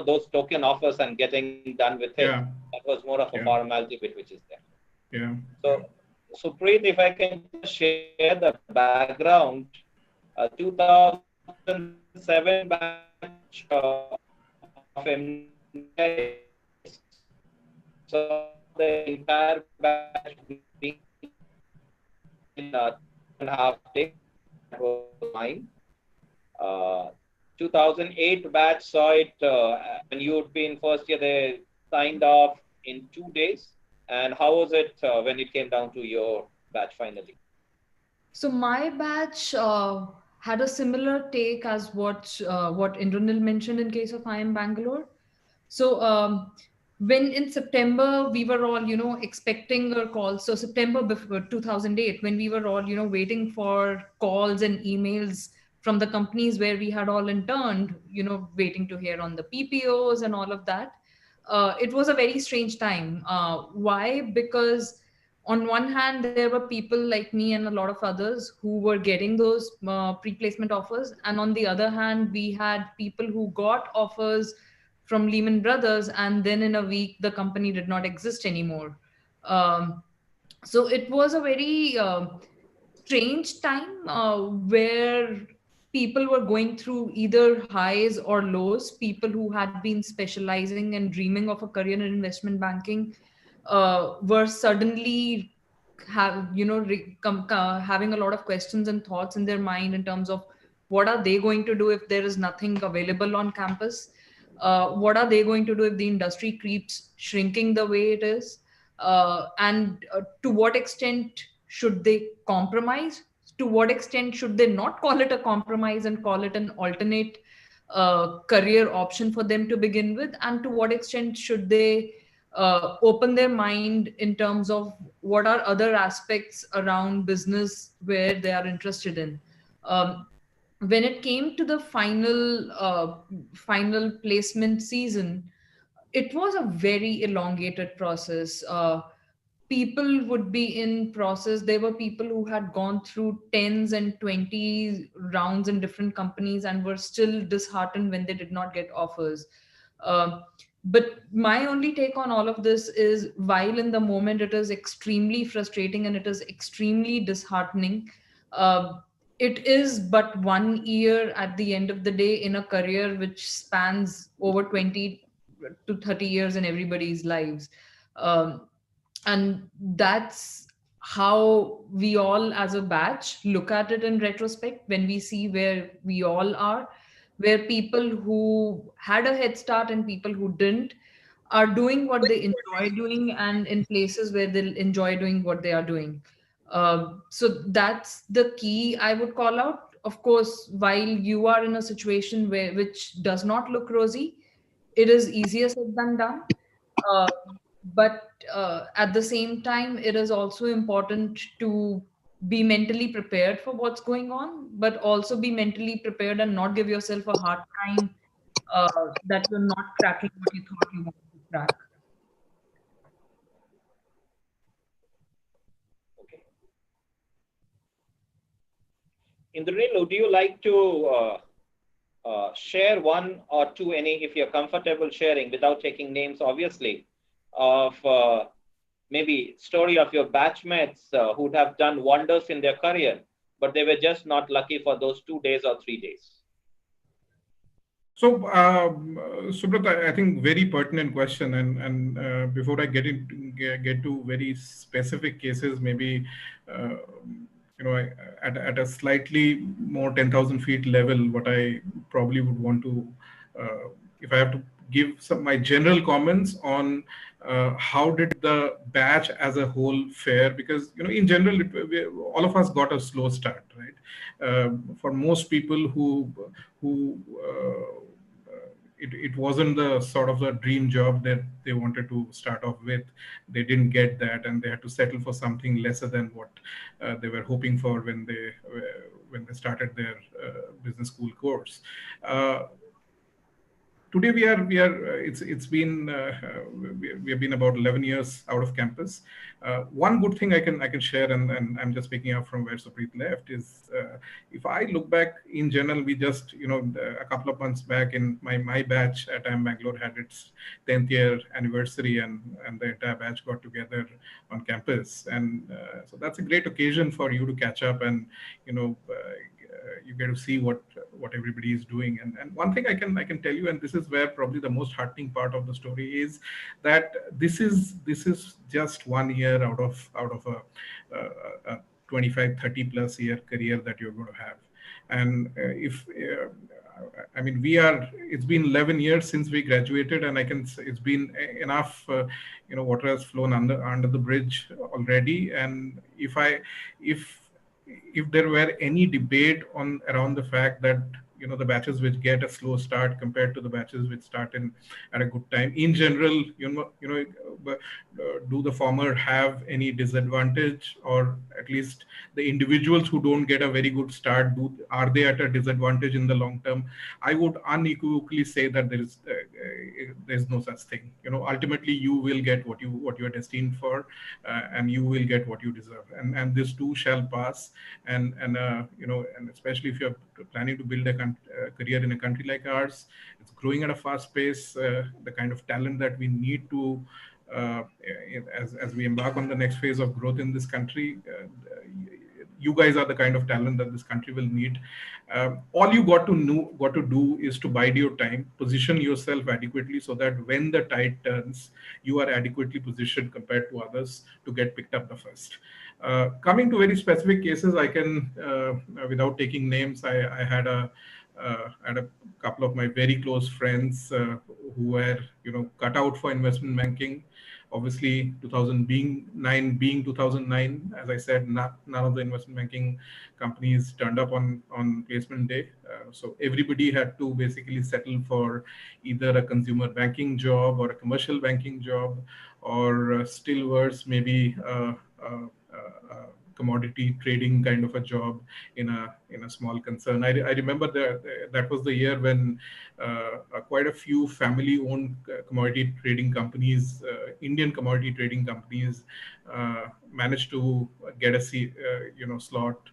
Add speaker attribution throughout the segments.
Speaker 1: those token offers and getting done with it.
Speaker 2: Yeah.
Speaker 1: That was more of a
Speaker 2: Yeah.
Speaker 1: formality bit which is there.
Speaker 2: Yeah.
Speaker 1: So, Preet, if I can just share the background, 2007 batch of MDI saw the entire batch being in 2.5 days. That was mine. 2008 batch saw it when you would be in first year. They signed off in 2 days. And how was it when it came down to your batch finally?
Speaker 3: So my batch had a similar take as what Indranil mentioned in case of IIM Bangalore. So when in September we were all expecting a call. So September before 2008, when we were all waiting for calls and emails from the companies where we had all interned, waiting to hear on the PPOs and all of that. It was a very strange time. Why? Because on one hand, there were people like me and a lot of others who were getting those pre-placement offers, and on the other hand, we had people who got offers from Lehman Brothers, and then in a week the company did not exist anymore. Um, so it was a very strange time where people were going through either highs or lows. People who had been specializing and dreaming of a career in investment banking were suddenly having a lot of questions and thoughts in their mind in terms of what are they going to do if there is nothing available on campus. What are they going to do if the industry keeps shrinking the way it is? And to what extent should they compromise? To what extent should they not call it a compromise and call it an alternate career option for them to begin with? And to what extent should they open their mind in terms of what are other aspects around business where they are interested in? When it came to the final placement season, it was a very elongated process. People would be in process. There were people who had gone through tens and 20 rounds in different companies and were still disheartened when they did not get offers. Um, but my only take on all of this is, while in the moment it is extremely frustrating and it is extremely disheartening, uh, it is but 1 year at the end of the day in a career which spans over 20 to 30 years in everybody's lives. Um, and that's how we all as a batch look at it in retrospect when we see where we all are, where people who had a head start and people who didn't are doing what they enjoy doing, and in places where they'll enjoy doing what they are doing. So that's the key I would call out. Of course, while you are in a situation which does not look rosy, it is easier said than done. Uh, but at the same time, it is also important to be mentally prepared for what's going on, but also be mentally prepared and not give yourself a hard time that you're not cracking what you thought you wanted to crack.
Speaker 1: Okay. Indranil, would you like to share one or two, any, if you're comfortable sharing without taking names, obviously, of maybe story of your batchmates who would have done wonders in their career, but they were just not lucky for those 2 days or 3 days?
Speaker 2: So, Subrat, I think very pertinent question, and before I get to very specific cases, maybe at a slightly more 10,000 feet level, what I probably would want to, if I have to give some my general comments on how did the batch as a whole fare, because in general all of us got a slow start, right? For most people who it wasn't the sort of the dream job that they wanted to start off with. They didn't get that, and they had to settle for something lesser than what they were hoping for when they started their business school course. today it's been we have been about 11 years out of campus. One good thing I can share, and I'm just picking up from where Supreet left, is if I look back in general, we just a couple of months back in my batch at IIM Bangalore had its 10th year anniversary, and the entire batch got together on campus, and so that's a great occasion for you to catch up, and you get to see what everybody is doing. And one thing I can tell you, and this is where probably the most heartening part of the story is, that this is just 1 year out of a 25, 30 plus year career that you're going to have. And if I mean, it's been 11 years since we graduated, and it's been enough, water has flown under the bridge already. And if there were any debate around the fact that the batches which get a slow start compared to the batches which start at a good time, in general, do the former have any disadvantage, or at least the individuals who don't get a very good start, are they at a disadvantage in the long term? I would unequivocally say that there's no such thing. Ultimately you will get what you are destined for, and you will get what you deserve, and this too shall pass. And especially if you're planning to build a career in a country like ours, it's growing at a fast pace. The kind of talent that we need to as we embark on the next phase of growth in this country, you guys are the kind of talent that this country will need. All you got to do is to bide your time, position yourself adequately, so that when the tide turns, you are adequately positioned compared to others to get picked up the first. Coming to very specific cases, I can, without taking names, I had a couple of my very close friends who were, cut out for investment banking. Obviously, 2009 being 2009, as I said, none of the investment banking companies turned up on placement day. So everybody had to basically settle for either a consumer banking job or a commercial banking job, or still worse, maybe commodity trading kind of a job in a small concern. I remember that was the year when quite a few family-owned commodity trading companies, Indian commodity trading companies, managed to get a slot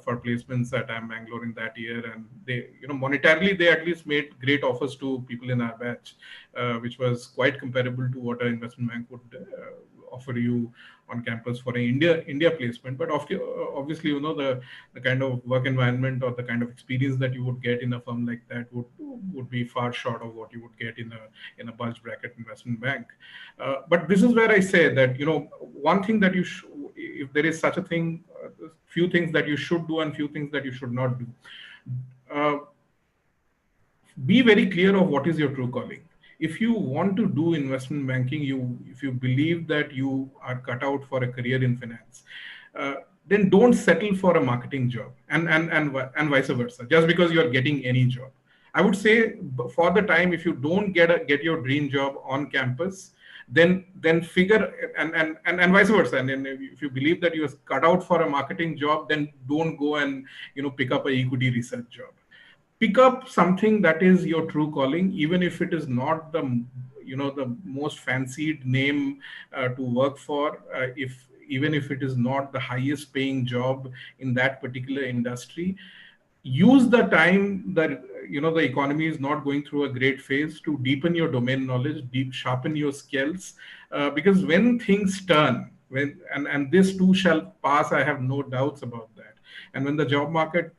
Speaker 2: for placements at IIM Bangalore in that year, and they, monetarily, they at least made great offers to people in our batch, which was quite comparable to what an investment bank would offer you on campus for an India placement. But obviously, the kind of work environment or the kind of experience that you would get in a firm like that would be far short of what you would get in a bulge bracket investment bank. But this is where I say that, one thing that if there is such a thing, few things that you should do and few things that you should not do. Be very clear of what is your true calling. If you want to do investment banking, if you believe that you are cut out for a career in finance, then don't settle for a marketing job, and vice versa, just because you are getting any job. I would say, for the time, if you don't get your dream job on campus, then figure, and vice versa. And then if you believe that you are cut out for a marketing job, then don't go and pick up an equity research job. Pick up something that is your true calling, even if it is not the most fancied name to work for, even if it is not the highest paying job in that particular industry. Use the time that the economy is not going through a great phase to deepen your domain knowledge, sharpen your skills, because when things turn, and this too shall pass, I have no doubts about that. And when the job market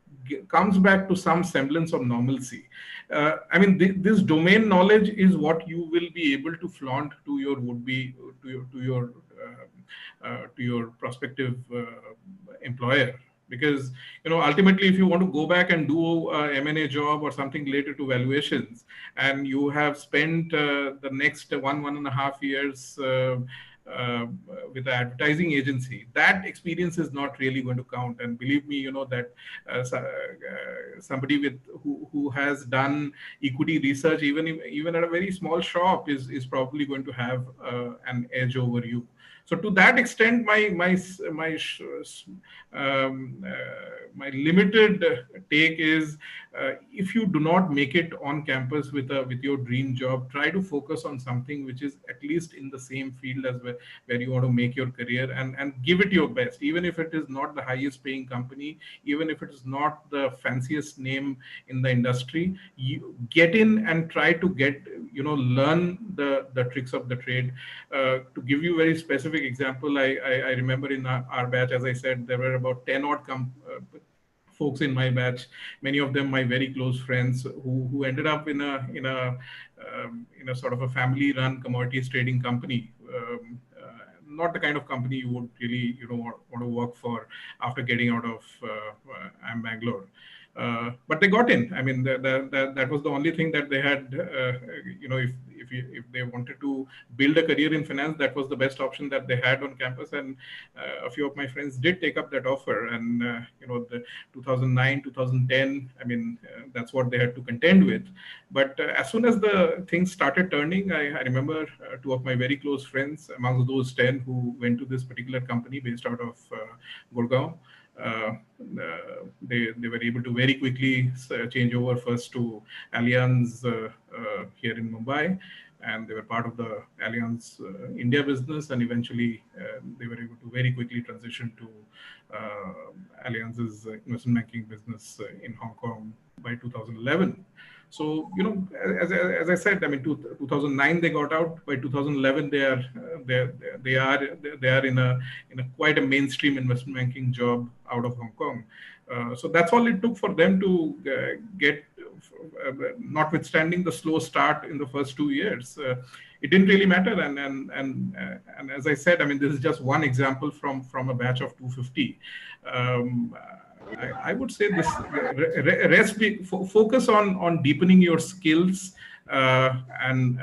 Speaker 2: comes back to some semblance of normalcy, this domain knowledge is what you will be able to flaunt to your would-be, to your prospective employer. Because ultimately, if you want to go back and do a M&A job or something related to valuations, and you have spent the next 1.5 years with the advertising agency, that experience is not really going to count. And believe me, that somebody who has done equity research, even at a very small shop, is probably going to have an edge over you. So to that extent, um, my limited take is, if you do not make it on campus with your dream job, try to focus on something which is at least in the same field as where you want to make your career, and give it your best, even if it is not the highest paying company, even if it is not the fanciest name in the industry. You get in and try to learn the tricks of the trade. To give you a very specific example, I remember in our batch, as I said, there were about 10 odd folks in my batch, many of them my very close friends, who ended up in a sort of a family run commodities trading company. Not the kind of company you would really want to work for after getting out of IIM Bangalore. But they got in. I mean, that was the only thing that they had. If they wanted to build a career in finance, that was the best option that they had on campus. And a few of my friends did take up that offer. And the 2009, 2010. I mean, that's what they had to contend with. But as soon as the things started turning, I remember two of my very close friends amongst those 10 who went to this particular company based out of Gurgaon. They were able to very quickly change over first to Allianz here in Mumbai, and they were part of the Allianz India business, and eventually they were able to very quickly transition to Allianz's investment banking business in Hong Kong by 2011. So, as I said, I mean, 2009 they got out. By 2011, they are in a quite a mainstream investment banking job out of Hong Kong. So that's all it took for them to get, notwithstanding the slow start in the first 2 years. It didn't really matter, and as I said, I mean, this is just one example from a batch of 250. I would say this focus on deepening your skills, and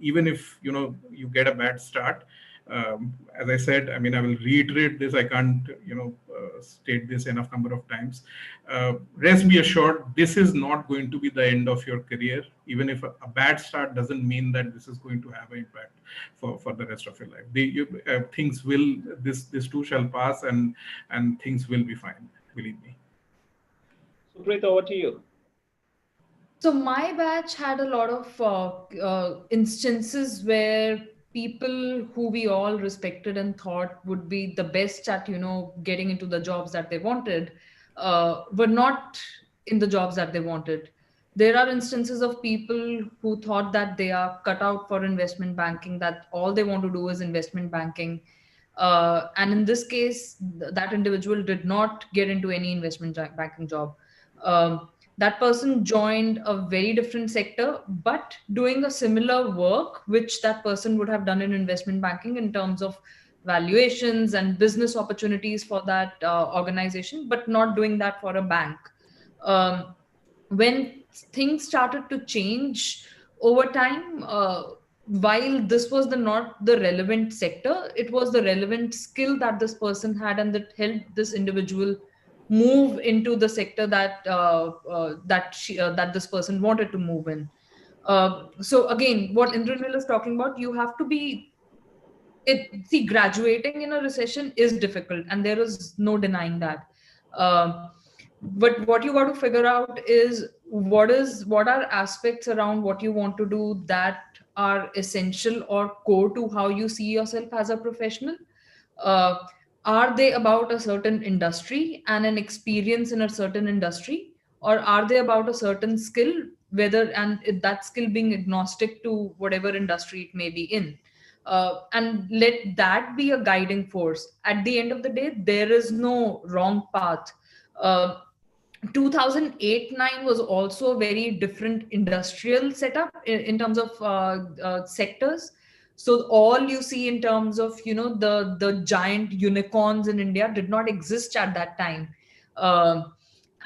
Speaker 2: even if you get a bad start. As I said, I mean, I will reiterate this. I can't state this enough number of times. Rest be assured, this is not going to be the end of your career. Even if a bad start doesn't mean that this is going to have an impact for the rest of your life. Things will, this too shall pass, and things will be fine. Believe me.
Speaker 1: Supreet, over to you.
Speaker 3: So my batch had a lot of instances where people who we all respected and thought would be the best at getting into the jobs that they wanted were not in the jobs that they wanted. There are instances of people who thought that they are cut out for investment banking, that all they want to do is investment banking. And in this case, that individual did not get into any investment banking job. That person joined a very different sector, but doing a similar work, which that person would have done in investment banking in terms of valuations and business opportunities for that organization, but not doing that for a bank. When things started to change over time, while this was not the relevant sector, it was the relevant skill that this person had, and that helped this individual move into the sector that this person wanted to move in. So again, what Indranil is talking about, you have to be graduating in a recession is difficult, and there is no denying that. But what you got to figure out is what are aspects around what you want to do that are essential or core to how you see yourself as a professional. Are they about a certain industry and an experience in a certain industry, or are they about a certain skill, that skill being agnostic to whatever industry it may be in? And let that be a guiding force. At the end of the day, there is no wrong path. 2008-9 was also a very different industrial setup in terms of sectors. So all you see in terms of the giant unicorns in India did not exist at that time.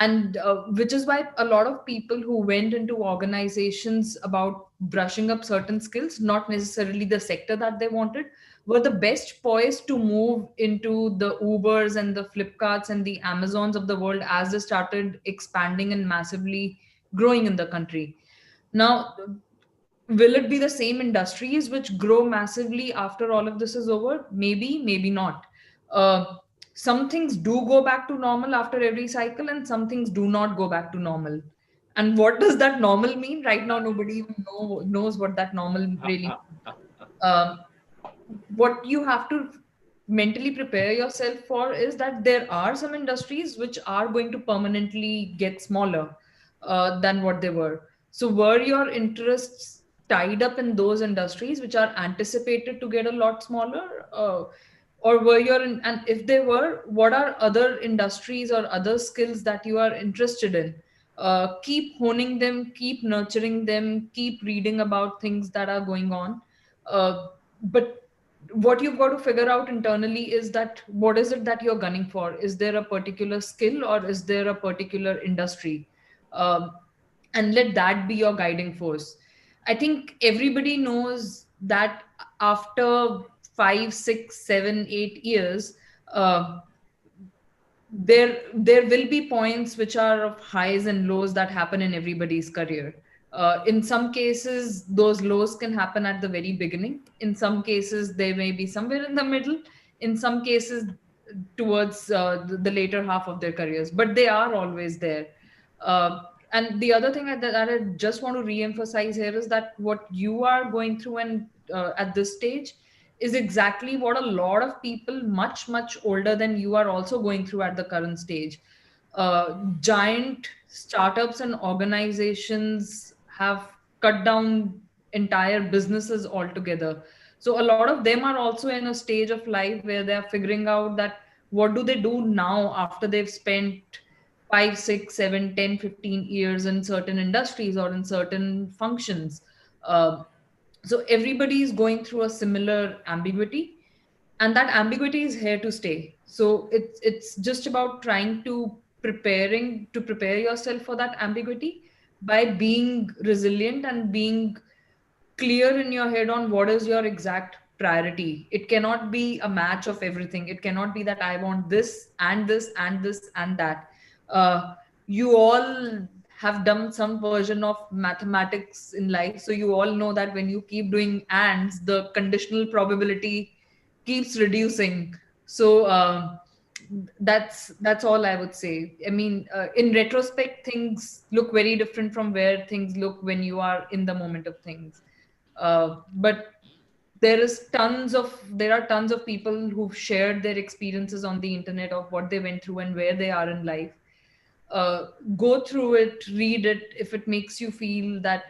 Speaker 3: And which is why a lot of people who went into organizations about brushing up certain skills, not necessarily the sector that they wanted, were the best poised to move into the Ubers and the Flipkarts and the Amazons of the world as they started expanding and massively growing in the country. Now, Will it be the same industries which grow massively after all of this is over? Maybe, maybe not. Some things do go back to normal after every cycle, and some things do not go back to normal. And what does that normal mean? Right now, nobody even knows what that normal really means. Um, what you have to mentally prepare yourself for is that there are some industries which are going to permanently get smaller than what they were. So, were your interests tied up in those industries which are anticipated to get a lot smaller? Or were your, and if they were, what are other industries or other skills that you are interested in? Keep honing them, keep nurturing them, keep reading about things that are going on. But what you've got to figure out internally is that what is it that you're gunning for? Is there a particular skill or is there a particular industry? Um, and let that be your guiding force. I think everybody knows that after 5, 6, 7, 8 years, uh, there will be points which are of highs and lows that happen in everybody's career. In some cases those lows can happen at the very beginning, in some cases they may be somewhere in the middle, in some cases towards the later half of their careers, but they are always there. And the other thing that I just want to re-emphasize here is that what you are going through and at this stage is exactly what a lot of people much older than you are also going through at the current stage. Giant startups and organizations have cut down entire businesses altogether. So a lot of them are also in a stage of life where they are figuring out that what do they do now after they've spent 5, 6, 7, 10, 15 years in certain industries or in certain functions. Uh, so everybody is going through a similar ambiguity, and that ambiguity is here to stay. So it's just about trying to prepare yourself for that ambiguity by being resilient and being clear in your head on what is your exact priority. It cannot be a match of everything. It cannot be that I want this and this and this and that. You all have done some version of mathematics in life, so you all know that when you keep doing ands, the conditional probability keeps reducing. So that's all I would say. I mean, in retrospect, things look very different from where things look when you are in the moment of things. But there are tons of people who've shared their experiences on the internet of what they went through and where they are in life. Go through it, read it. If it makes you feel that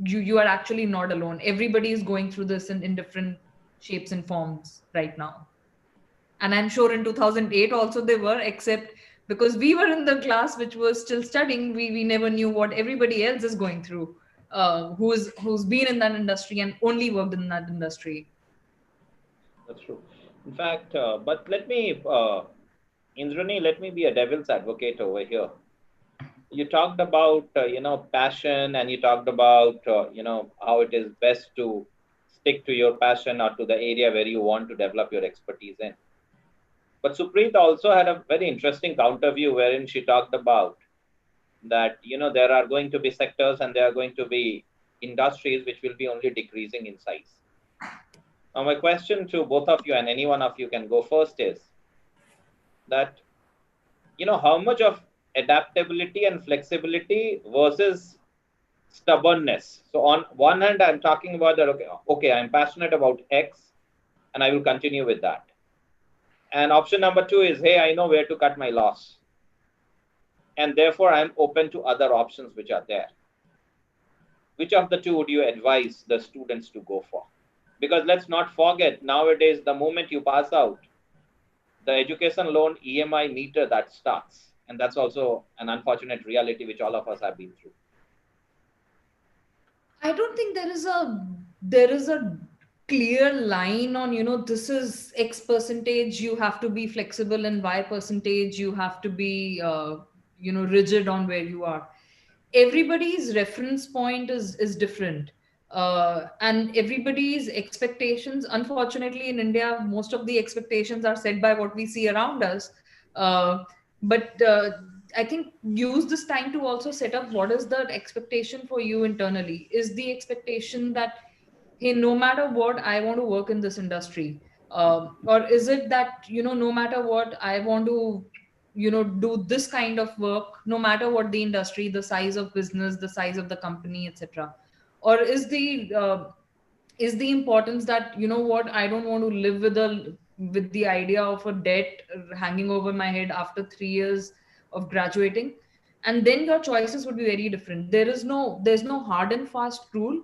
Speaker 3: you are actually not alone, everybody is going through this in different shapes and forms right now. And I'm sure in 2008 also they were, except because we were in the class which was still studying, we never knew what everybody else is going through, who's been in that industry and only worked in that industry.
Speaker 1: That's true. In fact, but let me, Indrani, let me be a devil's advocate over here. You talked about, passion, and you talked about, how it is best to stick to your passion or to the area where you want to develop your expertise in. But Supreet also had a very interesting counter view wherein she talked about that, there are going to be sectors and there are going to be industries which will be only decreasing in size. Now, my question to both of you, and any one of you can go first, is that, how much of adaptability and flexibility versus stubbornness? So on one hand, I'm talking about that, okay, I'm passionate about X and I will continue with that. And option number two is, hey, I know where to cut my loss. And therefore, I'm open to other options which are there. Which of the two would you advise the students to go for? Because let's not forget, nowadays, the moment you pass out, the education loan EMI meter that starts. And that's also an unfortunate reality which all of us have been through.
Speaker 3: I don't think there is a clear line on, this is X percentage you have to be flexible and Y percentage you have to be rigid on where you are. Everybody's reference point is different. And everybody's expectations, unfortunately in India, most of the expectations are set by what we see around us. But I think use this time to also set up what is the expectation for you internally. Is the expectation that, hey, no matter what, I want to work in this industry? Or is it that, no matter what, I want to, do this kind of work, no matter what the industry, the size of business, the size of the company, etc.? Or is the importance that, what, I don't want to live with the idea of a debt hanging over my head after 3 years of graduating? And then your choices would be very different. There's no hard and fast rule.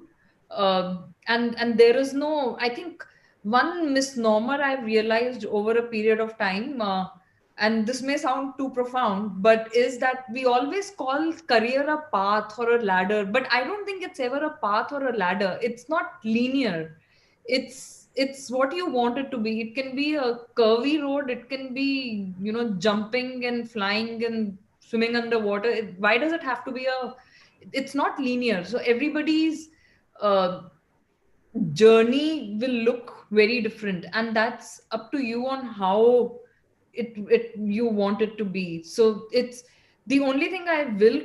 Speaker 3: And there is no, I think, one misnomer I've realized over a period of time, and this may sound too profound, but is that we always call career a path or a ladder, but I don't think it's ever a path or a ladder. It's not linear. It's what you want it to be. It can be a curvy road, it can be, jumping and flying and swimming underwater. Why does it have to be it's not linear. So everybody's uh, journey will look very different, and that's up to you on how it you want it to be. So it's the only thing I will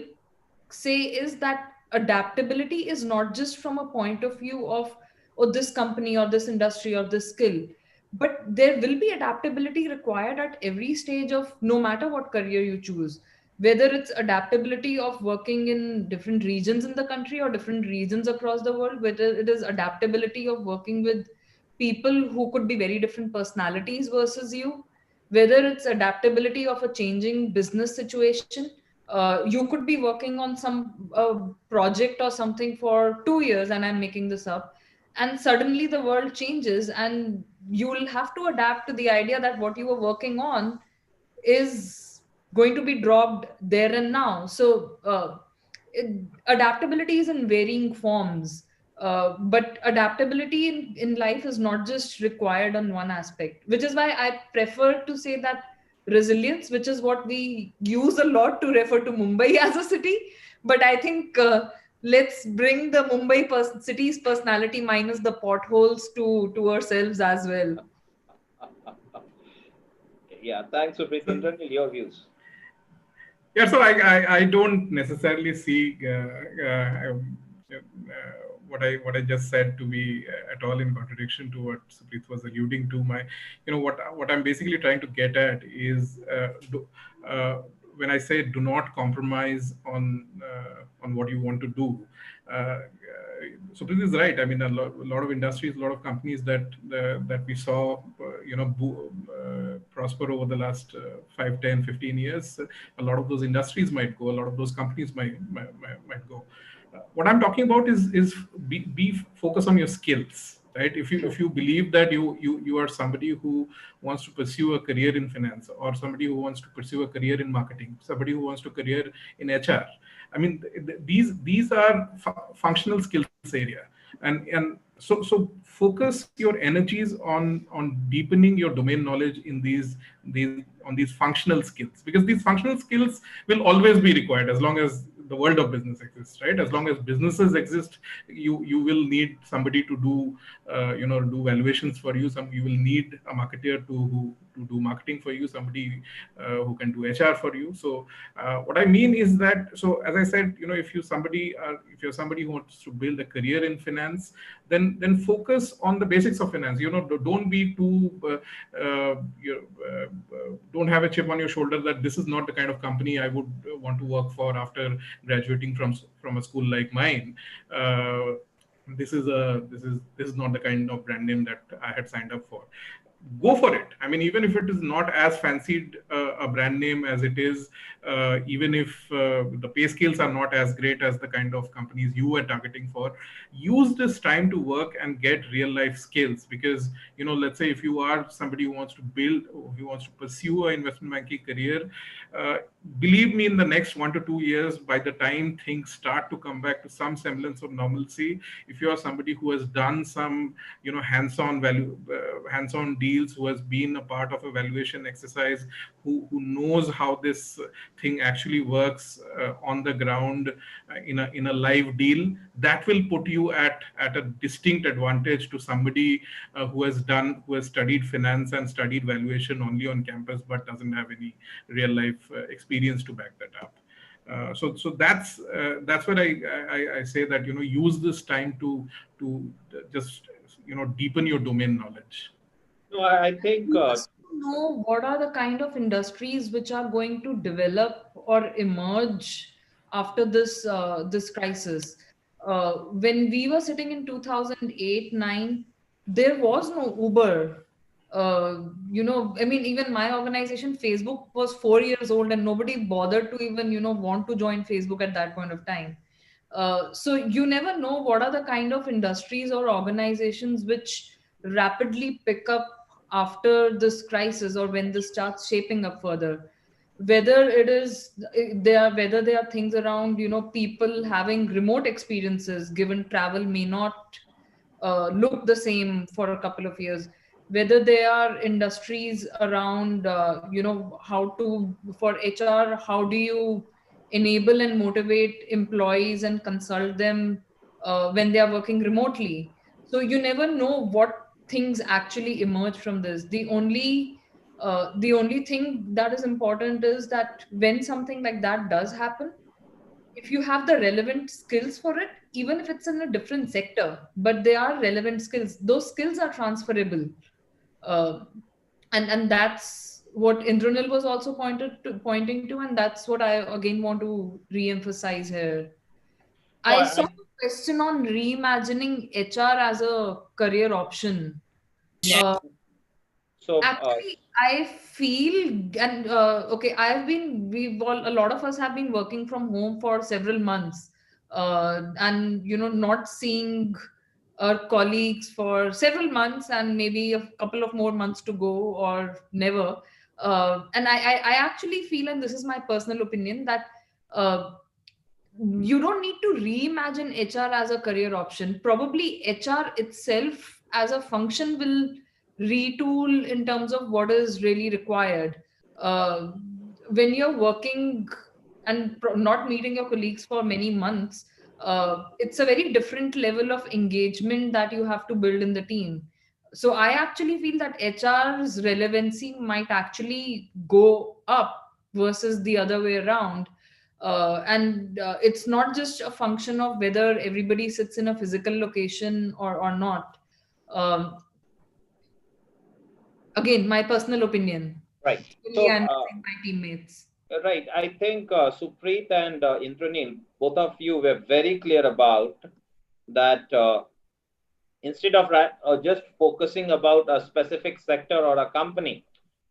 Speaker 3: say is that adaptability is not just from a point of view of, oh, this company or this industry or this skill, but there will be adaptability required at every stage of, no matter what career you choose, whether it's adaptability of working in different regions in the country or different regions across the world, whether it is adaptability of working with people who could be very different personalities versus you, whether it's adaptability of a changing business situation. You could be working on some project or something for 2 years, and I'm making this up, and suddenly the world changes, and you will have to adapt to the idea that what you were working on is going to be dropped there and now. So adaptability is in varying forms, but adaptability in life is not just required on one aspect, which is why I prefer to say that resilience, which is what we use a lot to refer to Mumbai as a city. But I think let's bring the Mumbai city's personality minus the potholes to ourselves as well.
Speaker 1: Yeah, thanks, Supreet. Indranil, your views.
Speaker 2: Yeah, so I don't necessarily see what I just said to be at all in contradiction to what Supreet was alluding to. What I'm basically trying to get at is when I say do not compromise on what you want to do. Supreet is right. I mean, a lot of industries, a lot of companies that we saw, prosper over the last 5, 10, 15 years. A lot of those industries might go. A lot of those companies might go. What I'm talking about is be focus on your skills, right? If you believe that you are somebody who wants to pursue a career in finance, or somebody who wants to pursue a career in marketing, somebody who wants to career in HR, I mean, these are functional skills area, and so focus your energies on deepening your domain knowledge in these functional skills, because these functional skills will always be required as long as the world of business exists, right? As long as businesses exist, you will need somebody to do valuations for you. You will need a marketer to do marketing for you, somebody who can do HR for you. So what I mean is that, so as I said, if you're somebody who wants to build a career in finance, then focus on the basics of finance. Don't be too don't have a chip on your shoulder that this is not the kind of company I would want to work for after graduating from a school like mine. This is not the kind of brand name that I had signed up for. Go for it. I mean, even if it is not as fancied a brand name as it is, even if the pay scales are not as great as the kind of companies you were targeting for, use this time to work and get real life skills. Because, let's say if you are somebody who wants to pursue an investment banking career, believe me, in the next 1 to 2 years, by the time things start to come back to some semblance of normalcy, if you are somebody who has done some, hands-on deals, who has been a part of a valuation exercise, who knows how this thing actually works on the ground in a live deal, that will put you at a distinct advantage to somebody who has studied finance and studied valuation only on campus but doesn't have any real life experience to back that up. So that's what I say that, you know, use this time to just, you know, deepen your domain knowledge.
Speaker 1: No, I think
Speaker 3: You must know what are the kind of industries which are going to develop or emerge after this crisis. When we were sitting in 2008-9, there was no Uber. I mean, even my organization, Facebook, was 4 years old, and nobody bothered to even, want to join Facebook at that point of time. So you never know what are the kind of industries or organizations which rapidly pick up after this crisis, or when this starts shaping up further. Whether there are things around, people having remote experiences, given travel may not look the same for a couple of years. Whether there are industries around, how to, for HR, how do you enable and motivate employees and consult them when they are working remotely. So you never know what things actually emerge from this. The only thing that is important is that when something like that does happen, if you have the relevant skills for it, even if it's in a different sector, but they are relevant skills, those skills are transferable. Uh, and that's what Indranil was also pointing to, and that's what I again want to re-emphasize here.
Speaker 1: no,
Speaker 3: I saw a question on reimagining HR as a career option. Uh,
Speaker 1: so
Speaker 3: Actually, I feel, and okay, we've all, a lot of us have been working from home for several months, and not seeing our colleagues for several months, and maybe a couple of more months to go, or never. And I actually feel, and this is my personal opinion, that uh, you don't need to reimagine HR as a career option. Probably HR itself as a function will retool in terms of what is really required. Uh, when you're working and not meeting your colleagues for many months, it's a very different level of engagement that you have to build in the team. So I actually feel that HR's relevancy might actually go up versus the other way around. And it's not just a function of whether everybody sits in a physical location or not. Um, Again, my personal opinion.
Speaker 1: right.
Speaker 3: Really,
Speaker 1: So
Speaker 3: I'm missing my teammates.
Speaker 1: right, I think Supreet and Indranil, both of you were very clear about that. Instead of just focusing about a specific sector or a company,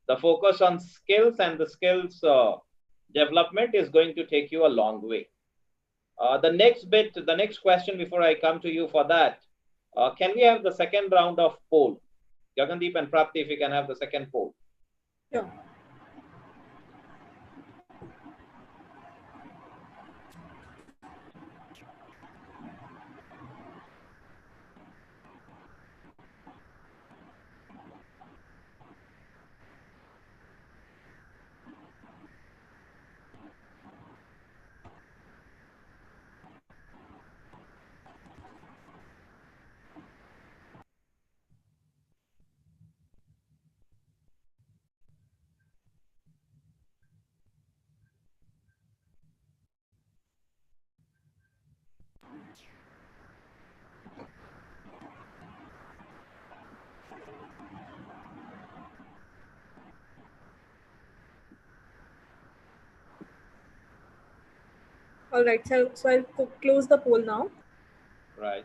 Speaker 1: the focus on skills and the skills development is going to take you a long way. The next question before I come to you for that, can we have the second round of poll? Gagandeep and Prapti, if you can have the second poll.
Speaker 4: Yeah. All right, so I'll close the poll now.
Speaker 1: Right.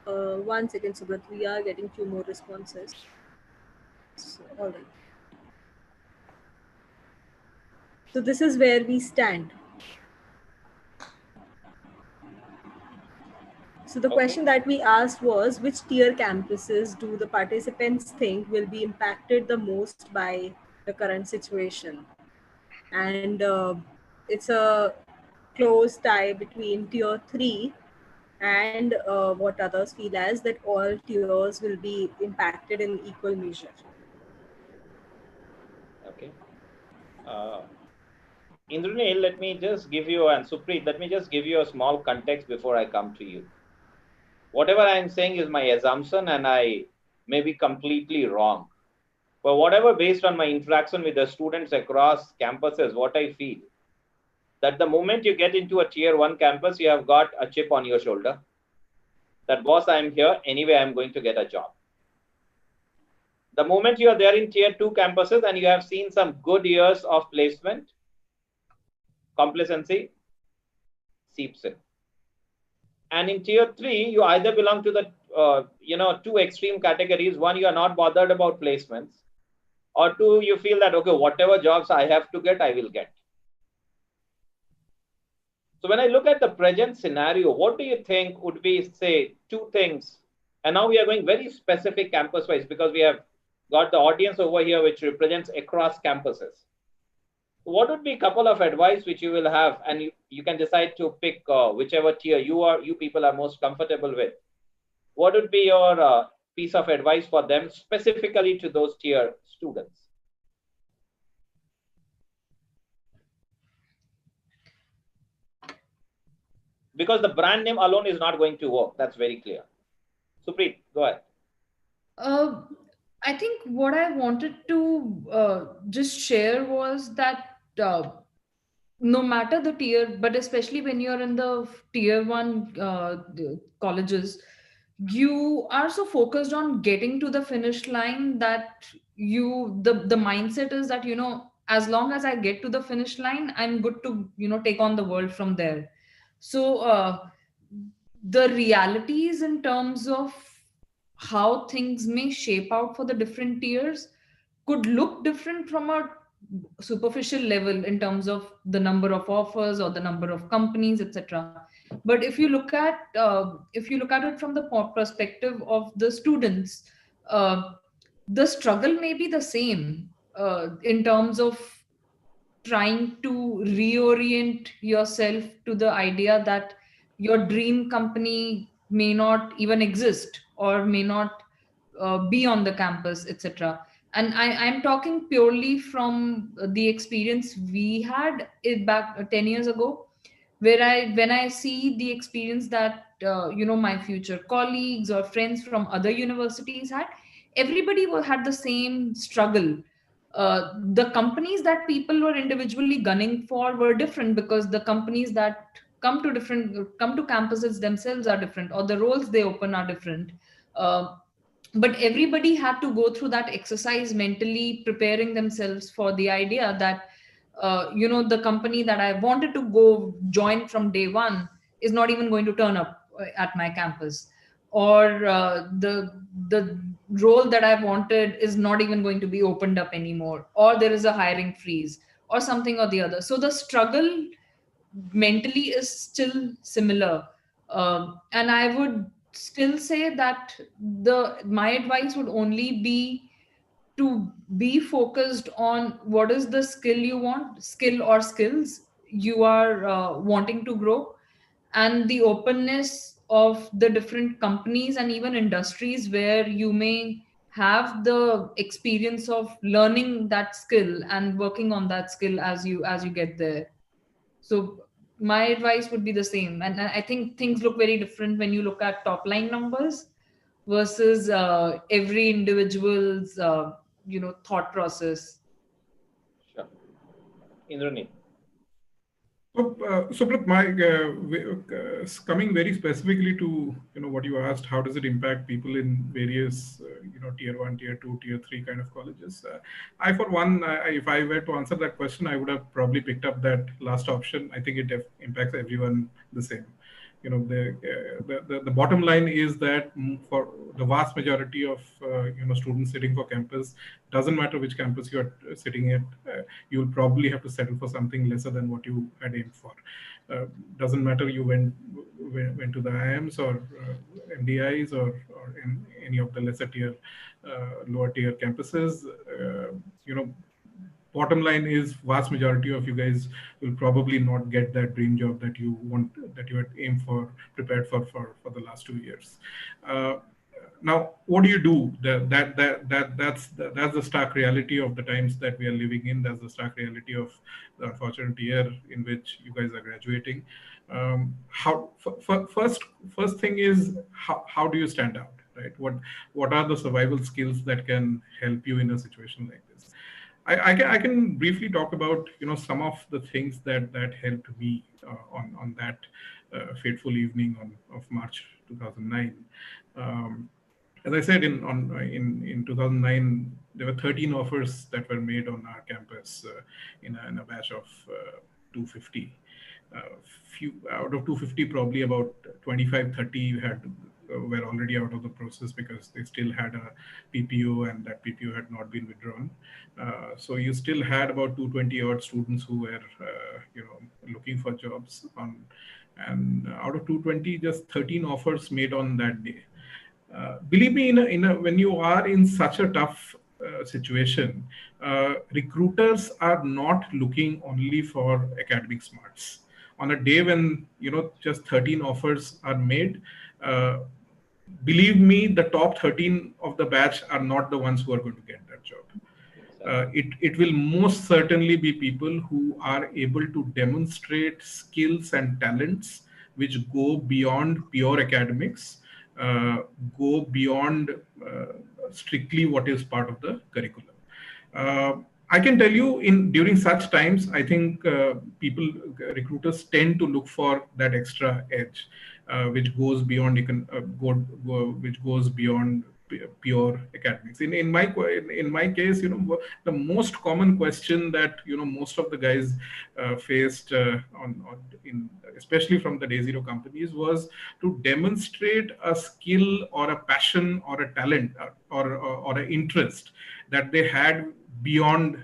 Speaker 4: 1 second, Subrat. We are getting few more responses. So, all right. So this is where we stand. So the question that we asked was, which tier campuses do the participants think will be impacted the most by the current situation? And it's a close tie between tier 3 and what others feel as that all tiers will be impacted in equal measure.
Speaker 1: Okay. Indranil, let me just give you, and Supreet, let me just give you a small context before I come to you. Whatever I'm saying is my assumption, and I may be completely wrong. But whatever, based on my interaction with the students across campuses, what I feel, that the moment you get into a tier 1 campus, you have got a chip on your shoulder. That boss, I'm here, anyway, I'm going to get a job. The moment you are there in tier 2 campuses and you have seen some good years of placement, complacency seeps in. And in tier 3, you either belong to the two extreme categories. One, you are not bothered about placements, or two, you feel that, okay, whatever jobs I have to get, I will get. So when I look at the present scenario, what do you think would be, say, 2 things? And now we are going very specific campus wise, because we have got the audience over here which represents across campuses. What would be a couple of advice which you will have, and you can decide to pick whichever tier you people are most comfortable with. What would be your piece of advice for them, specifically to those tier students? Because the brand name alone is not going to work. That's very clear. Supreet, go ahead.
Speaker 3: I think what I wanted to just share was that no matter the tier, but especially when you're in the tier 1 colleges, you are so focused on getting to the finish line that the mindset is that, as long as I get to the finish line, I'm good to, take on the world from there. So the realities in terms of how things may shape out for the different tiers could look different from a superficial level in terms of the number of offers or the number of companies, etc. But if you look at it from the perspective of the students, the struggle may be the same in terms of trying to reorient yourself to the idea that your dream company may not even exist or may not be on the campus, etc. And I'm talking purely from the experience we had back 10 years ago, where when I see the experience that my future colleagues or friends from other universities had, everybody had the same struggle. The companies that people were individually gunning for were different, because the companies that come to campuses themselves are different, or the roles they open are different. But everybody had to go through that exercise, mentally preparing themselves for the idea that the company that I wanted to go join from day one is not even going to turn up at my campus, or the role that I wanted is not even going to be opened up anymore, or there is a hiring freeze or something or the other. So the struggle mentally is still similar. And I would still say that my advice would only be to be focused on what is the skill or skills you are wanting to grow, and the openness of the different companies and even industries where you may have the experience of learning that skill and working on that skill as you get there. So my advice would be the same. And I think things look very different when you look at top line numbers versus every individual's thought process.
Speaker 1: Sure. Indranil.
Speaker 2: So coming very specifically to what you asked, how does it impact people in various tier 1, tier 2, tier 3 kind of colleges? I, for one, if I were to answer that question, I would have probably picked up that last option. I think it impacts everyone the same. The bottom line is that for the vast majority of students sitting for campus, doesn't matter which campus you are sitting at, you'll probably have to settle for something lesser than what you had aimed for. Doesn't matter you went to the IIMs or MDIs or in any of the lesser tier, lower tier campuses. Bottom line is, vast majority of you guys will probably not get that dream job that you want, that you had aimed for, prepared for the last 2 years. Now, what do you do? That's the stark reality of the times that we are living in. That's the stark reality of the unfortunate year in which you guys are graduating. First thing is how do you stand out, right? What are the survival skills that can help you in a situation like this? I can briefly talk about some of the things that helped me on that fateful evening of March 2009. As I said, in 2009, there were 13 offers that were made on our campus in a batch of 250. Few out of 250, probably about 25, 30 were already out of the process because they still had a PPO and that PPO had not been withdrawn. So you still had about 220 odd students who were looking for jobs and out of 220, just 13 offers made on that day. Believe me, when you are in such a tough situation, recruiters are not looking only for academic smarts. On a day when just 13 offers are made, believe me, the top 13 of the batch are not the ones who are going to get that job. It will most certainly be people who are able to demonstrate skills and talents which go beyond pure academics, go beyond strictly what is part of the curriculum. I can tell you, during such times, I think recruiters tend to look for that extra edge, which goes beyond which goes beyond pure academics. In my case, the most common question that most of the guys faced especially from the Day Zero companies was to demonstrate a skill or a passion or a talent or an interest that they had beyond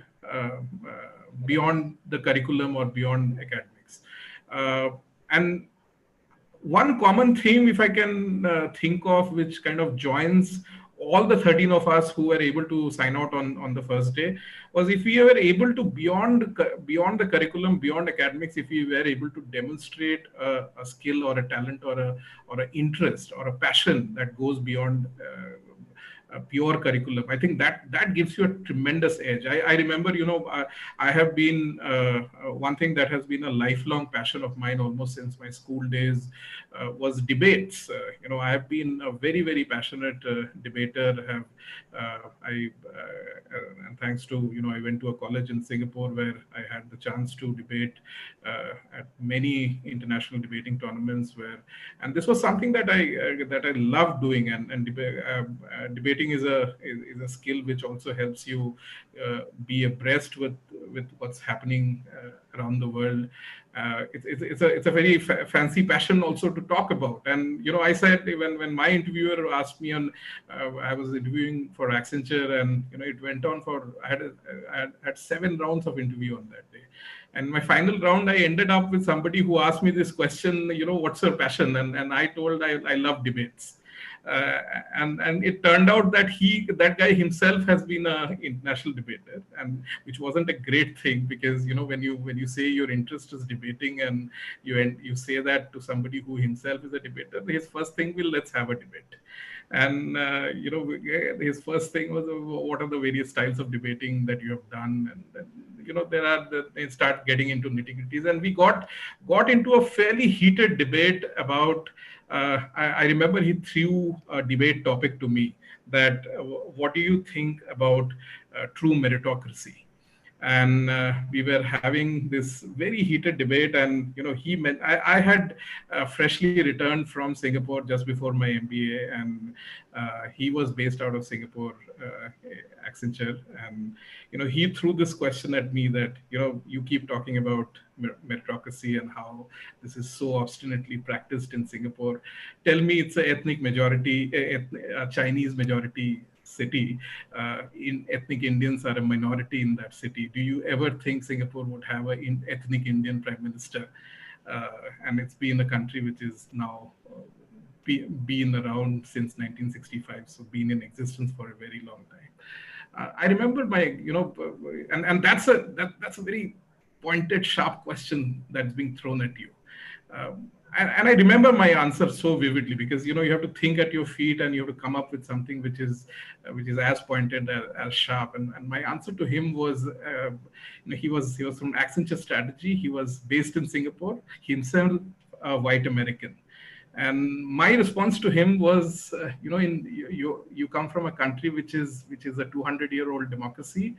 Speaker 2: the curriculum or beyond academics. And one common theme, if I can think of, which kind of joins all the 13 of us who were able to sign out on the first day, was if we were able to beyond the curriculum, beyond academics, if we were able to demonstrate a skill or a talent or an interest or a passion that goes beyond pure curriculum, I think that gives you a tremendous edge. I remember, I have been one thing that has been a lifelong passion of mine almost since my school days was debates. I have been a very, very passionate debater. And thanks to, I went to a college in Singapore where I had the chance to debate at many international debating tournaments and this was something that I love doing, and debating is a skill which also helps you be abreast with what's happening around the world. It's a very fancy passion also to talk about. And I said when my interviewer asked me I was interviewing for Accenture, and it went on for I had 7 rounds of interview on that day. And my final round, I ended up with somebody who asked me this question, what's your passion? And I told I love debates. And it turned out that that guy himself has been an international debater, and which wasn't a great thing, because when you say your interest is debating and you say that to somebody who himself is a debater, his first thing will, let's have a debate. And his first thing was, what are the various styles of debating that you have done? And then, they start getting into nitty-gritties, and we got into a fairly heated debate about. I remember he threw a debate topic to me that what do you think about true meritocracy? And we were having this very heated debate, and I had freshly returned from Singapore just before my MBA, and he was based out of Singapore, Accenture, and he threw this question at me that you keep talking about meritocracy and how this is so obstinately practiced in Singapore. Tell me, it's an ethnic majority, a Chinese majority city. Ethnic Indians are a minority in that city. Do you ever think Singapore would have an ethnic Indian prime minister? And it's been a country which is now been around since 1965, so been in existence for a very long time. I remember and that's a very pointed, sharp question that's being thrown at you. and I remember my answer so vividly, because you have to think at your feet and you have to come up with something which is as pointed, as sharp. And my answer to him was, he was from Accenture Strategy. He was based in Singapore, himself a white American. And my response to him was, you come from a country which is a 200-year-old democracy,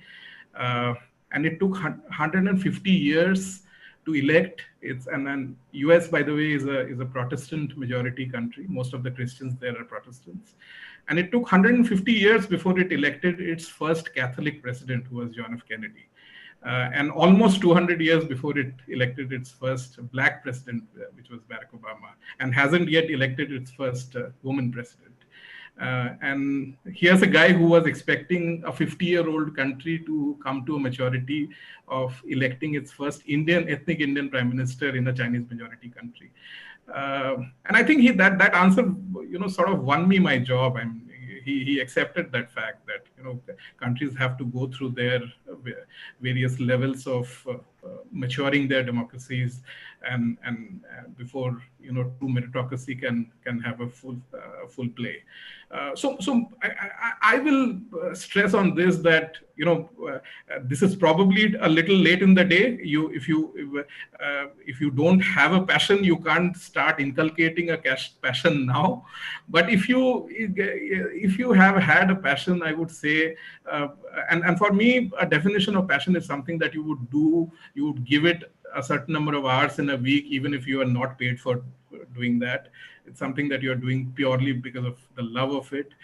Speaker 2: and it took 150 years to elect. And then US, by the way, is a Protestant majority country. Most of the Christians there are Protestants, and it took 150 years before it elected its first Catholic president, who was John F. Kennedy. And almost 200 years before it elected its first black president, which was Barack Obama, and hasn't yet elected its first woman president. And here's a guy who was expecting a 50-year-old country to come to a maturity of electing its first ethnic Indian prime minister in a Chinese majority country. And I think that answer, sort of won me my job. He accepted that fact that countries have to go through their various levels of maturing their democracies, and before true meritocracy can have a full play. So I will stress on this, that this is probably a little late in the day. If you don't have a passion, you can't start inculcating a passion now. But if you have had a passion, I would say, and for me, a definition of passion is something that you would give it a certain number of hours in a week, even if you are not paid for doing that. It's something that you're doing purely because of the love of it.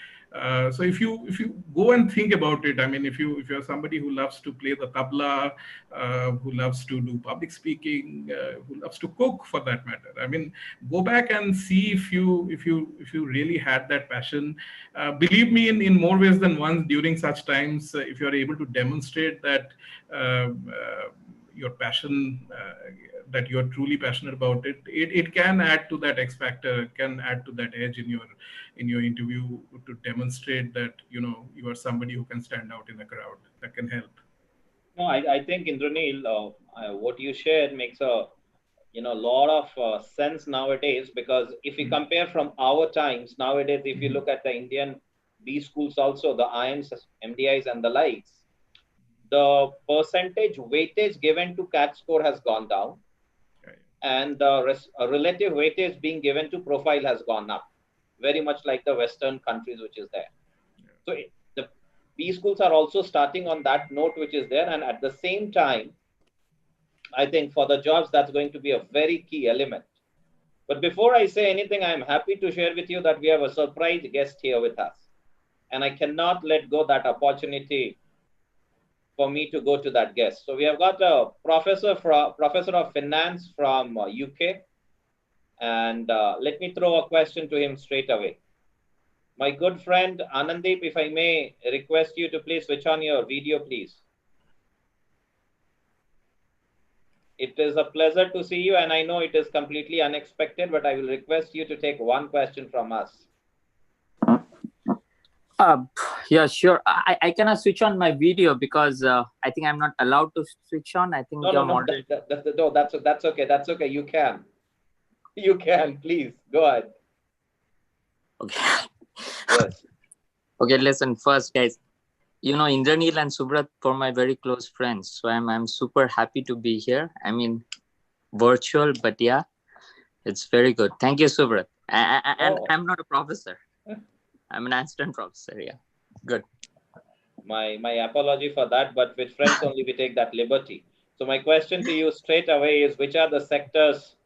Speaker 2: So if you go and think about it, if you're somebody who loves to play the tabla, who loves to do public speaking, who loves to cook, for that matter, go back and see if you really had that passion. Believe me, in more ways than once during such times, if you're able to demonstrate that your passion, that you're truly passionate about it, it can add to that X factor, can add to that edge in your interview, to demonstrate that you are somebody who can stand out in a crowd, that can help.
Speaker 1: No, I think, Indraneel, what you shared makes a lot of sense nowadays, because if we compare from our times nowadays, if you look at the Indian B schools also, the IIMs, MDIs and the likes, the percentage weightage given to CAT score has gone down, and the relative weightage being given to profile has gone up, very much like the Western countries, which is there. So the B schools are also starting on that note, which is there. And at the same time, I think for the jobs, that's going to be a very key element. But before I say anything, I'm happy to share with you that we have a surprise guest here with us. And I cannot let go that opportunity for me to go to that guest. So we have got a professor of finance from UK. And let me throw a question to him straight away. My good friend Anandeep, if I may request you to please switch on your video, please. It is a pleasure to see you, and I know it is completely unexpected, but I will request you to take one question from us.
Speaker 5: Yeah, sure. I cannot switch on my video because I think I'm not allowed to switch on. I think
Speaker 1: no, that's okay. That's okay. You can, please go ahead.
Speaker 5: Okay.
Speaker 1: Yes.
Speaker 5: Okay, listen, first, guys, Indraneel and Subrat are my very close friends. So I'm super happy to be here. Virtual, but yeah, it's very good. Thank you, Subrat. And I'm not a professor. I'm an assistant professor. Yeah, good.
Speaker 1: My apology for that, but with friends only we take that liberty. So my question to you straight away is, which are the sectors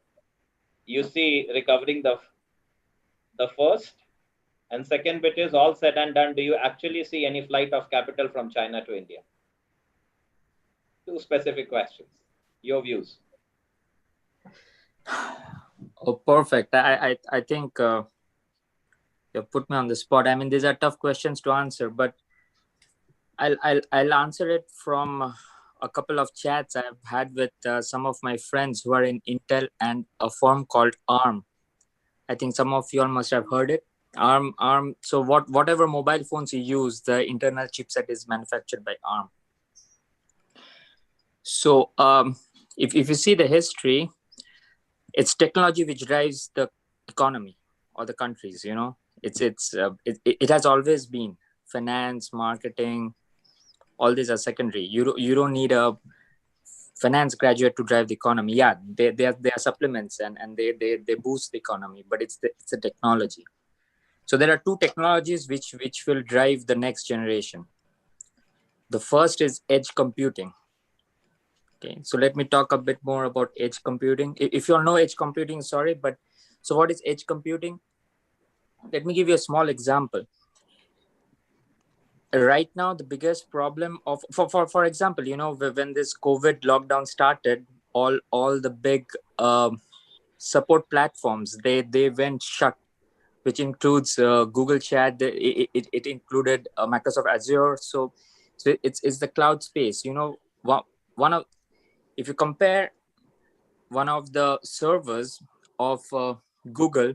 Speaker 1: you see recovering the first? And second bit is, all said and done, do you actually see any flight of capital from China to India? Two specific questions. Your views.
Speaker 5: Oh, perfect. I think you put me on the spot. These are tough questions to answer, but I'll answer it from a couple of chats I've had with some of my friends who are in Intel and a firm called ARM. I think some of you all must have heard it. ARM. So whatever mobile phones you use, the internal chipset is manufactured by ARM. So if you see the history, it's technology which drives the economy or the countries. It has always been finance, marketing, all these are secondary. You don't need a finance graduate to drive the economy. Yeah, they are supplements and they boost the economy, but it's a technology. So there are two technologies which will drive the next generation. The first is edge computing. Okay, so let me talk a bit more about edge computing. If you all know edge computing, sorry, but so what is edge computing? Let me give you a small example. Right now, the biggest problem of, for example, when this COVID lockdown started, all the big support platforms, they went shut, which includes Google Chat. It included Microsoft Azure. So it's the cloud space. One of, if you compare one of the servers of Google,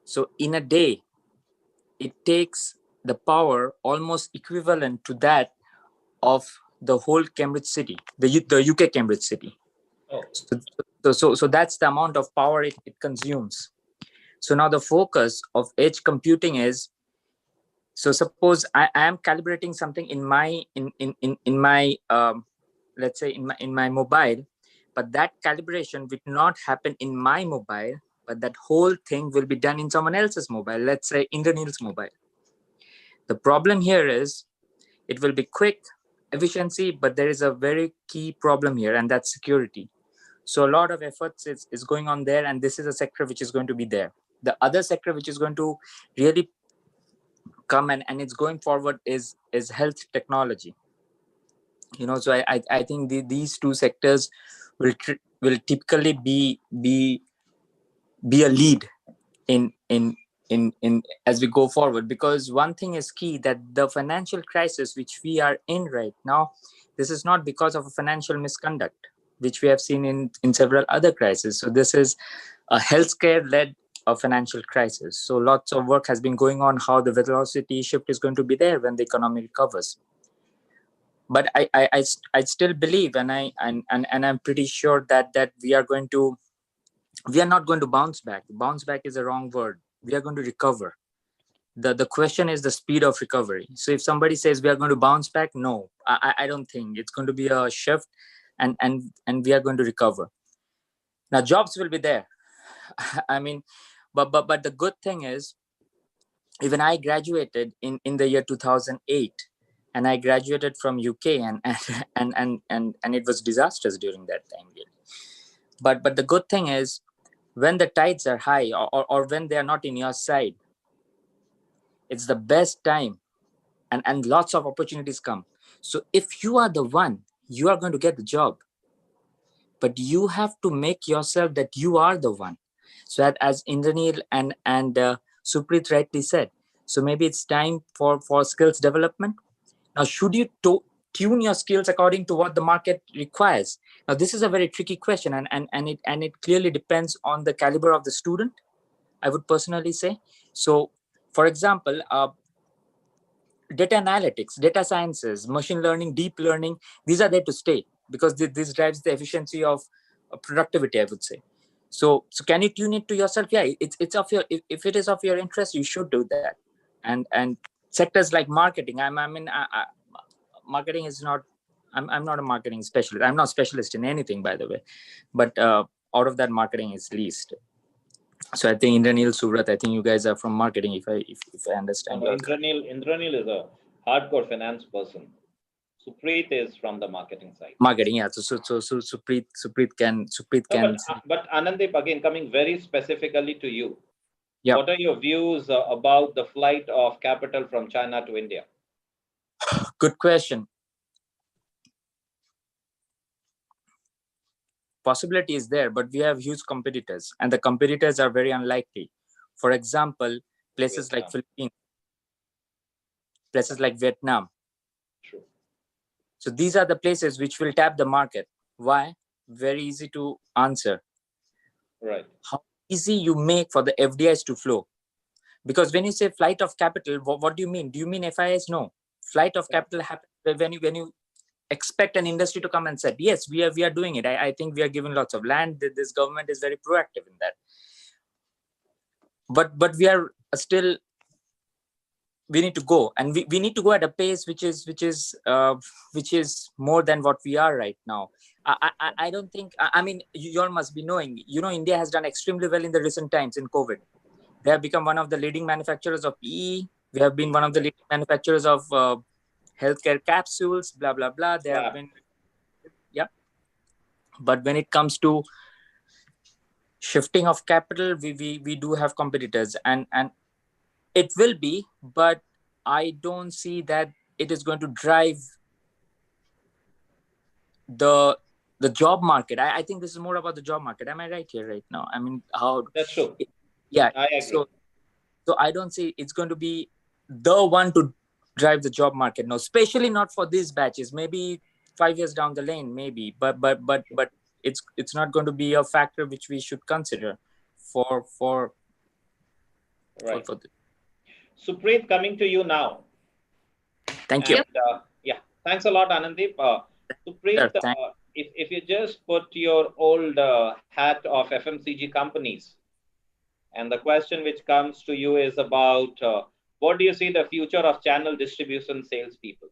Speaker 5: so in a day, it takes the power almost equivalent to that of the whole Cambridge city, the UK Cambridge city.
Speaker 1: Oh.
Speaker 5: So that's the amount of power it consumes. So now the focus of edge computing is, so suppose I am calibrating something in my let's say in my mobile, but that calibration will not happen in my mobile, but that whole thing will be done in someone else's mobile, let's say Indranil's mobile. The problem here is it will be quick, efficiency, but there is a very key problem here, and that's security. So a lot of efforts is going on there, and this is a sector which is going to be there. The other sector which is going to really come and it's going forward is health technology. So I think these two sectors will typically be a lead in as we go forward, because one thing is key, that the financial crisis which we are in right now, this is not because of a financial misconduct which we have seen in several other crises. So this is a healthcare led financial crisis. So lots of work has been going on how the velocity shift is going to be there when the economy recovers. But I still believe, and I'm pretty sure that we are not going to bounce back. Bounce back is a wrong word. We are going to recover. The question is the speed of recovery. So if somebody says we are going to bounce back, no, I don't think. It's going to be a shift, and we are going to recover. Now jobs will be there. I mean, but the good thing is, even I graduated in the year 2008, and I graduated from UK, and it was disastrous during that time, really. But the good thing is, when the tides are high, or when they are not in your side, it's the best time, and lots of opportunities come. So if you are the one, you are going to get the job, but you have to make yourself that you are the one. So that, as Indranil and Supreet rightly said, so maybe it's time for skills development. Now, should you tune your skills according to what the market requires? Now, this is a very tricky question, and it clearly depends on the caliber of the student, I would personally say. So, for example, data analytics, data sciences, machine learning, deep learning, these are there to stay, because this drives the efficiency of productivity, I would say. So can you tune it to yourself? Yeah, it's of your, if it is of your interest, you should do that. And sectors like marketing, marketing is not, I'm not a marketing specialist. I'm not specialist in anything, by the way, but out of that, marketing is least. So I think Indranil, Surat, I think you guys are from marketing, if I understand.
Speaker 1: Indranil is a hardcore finance person. Supreet is from the marketing side.
Speaker 5: Marketing, yeah. So Supreet can.
Speaker 1: But Anandip, again, coming very specifically to you.
Speaker 5: Yeah.
Speaker 1: What are your views about the flight of capital from China to India?
Speaker 5: Good question. Possibility is there, but we have huge competitors, and the competitors are very unlikely. For example, places like Philippines, places like Vietnam.
Speaker 1: True.
Speaker 5: So these are the places which will tap the market. Why? Very easy to answer.
Speaker 1: Right.
Speaker 5: How easy you make for the FDIs to flow. Because when you say flight of capital, what do you mean? Do you mean FIIs? No. Flight of capital happens when you expect an industry to come and say, yes, we are doing it. I think we are giving lots of land. This government is very proactive in that. But we are still, we need to go, and we need to go at a pace which is more than what we are right now. I don't think, I mean, you all must be knowing, India has done extremely well in the recent times in COVID. They have become one of the leading manufacturers of PE. We have been one of the leading manufacturers of healthcare capsules, blah, blah, blah. They have been, yeah. But when it comes to shifting of capital, we do have competitors, and it will be, but I don't see that it is going to drive the job market. I think this is more about the job market. Am I right here right now? I mean, how?
Speaker 1: That's true.
Speaker 5: Yeah.
Speaker 1: I agree.
Speaker 5: So I don't see it's going to be the one to drive the job market. No, especially not for these batches. Maybe 5 years down the lane, maybe. But it's not going to be a factor which we should consider for
Speaker 1: Right.
Speaker 5: for the...
Speaker 1: Supreet, coming to you now.
Speaker 5: Thank you.
Speaker 1: And, yeah, thanks a lot, Anandeep. Supreet, if you just put your old hat of FMCG companies, and the question which comes to you is about what do you see the future of channel distribution salespeople?